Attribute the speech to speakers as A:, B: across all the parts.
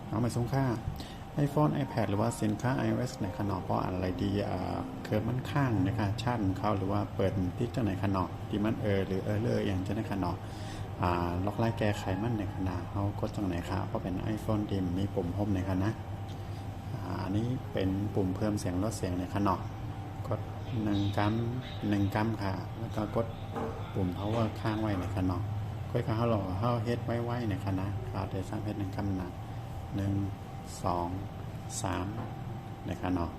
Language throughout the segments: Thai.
A: เอามาส่งค่า iPhone iPad หรือว่าสินค้า iOS ในขนมเพราะอะไรดีเคิร์ฟมันข้างนะคะชาติของเขาหรือว่าเปิดพิกจังในขนมที่มันหรือเลออย่างจะในขนมล็อกไล่แก้ไขมันในขณะเขากดจังไหนครับเพราะเป็น iPhone ที่มีปุ่มโฮมในขณะอันนี้เป็นปุ่มเพิ่มเสียงลดเสียงในขนมกด1 กัมค่ะแล้วก็กดปุ่ม power ข้างไว้ในขนมค่อยเขาเราเขาเฮ็ดไว้ในคณะเขาได้สร้างเฮ็ด1 กัมนะ1 2 3ในขนม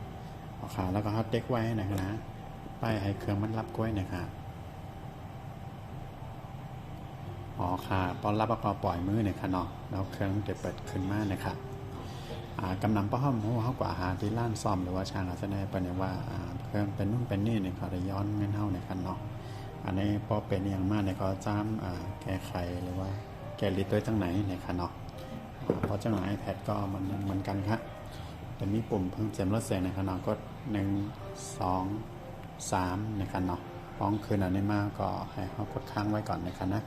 A: เอาขาแล้วก็เขาเด็กไว้ในคณะป้ายให้เครื่องมันรับกล้วยนะคะอ๋อค่ะตอนรับก็ปล่อยมือในขนมแล้วเครื่องจะเปิดขึ้นมานะครับกำลังป้อมเขากว่าหาที่ร้านซ่อมหรือว่าช่างอาจจะได้ประเด็นว่าเครื่องเป็นนู่นเป็นนี่เนี่ยเขาได้ย้อนเงินเท่าในขนมอันนี้พอเป็นอย่างมากเนี่ยเขาจ้ำแก้ไขหรือว่าแก้ลิตัวจังไหนในขนมเพราะจังไหน iPad ก็มันเหมือนกันครับแต่มีปุ่มเพิ่มเสียงลดเสียงในขนมกด1 2 3ในขนมป้องคืนอันนี้มาก็ให้เขากดค้างไว้ก่อนในขณะ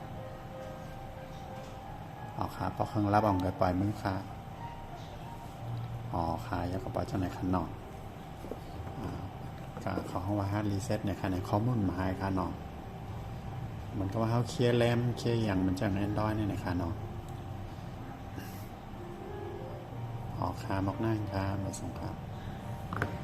A: เอาขาพอเครื่องรับออกเลยปล่อยมือค่ะอ๋อค่ะยังก็ปล่อยจังไหนขนมเขาว่าฮาร์ดรีเซ็ตในขณะข้อมูลมาให้ค่ะน้องมันก็ว่าเขาเคลียร์แรมเคลียร์อย่างมันจาก Android เนี่ยนะคะน้องออกคามอกหน้าครับมาส่งครับ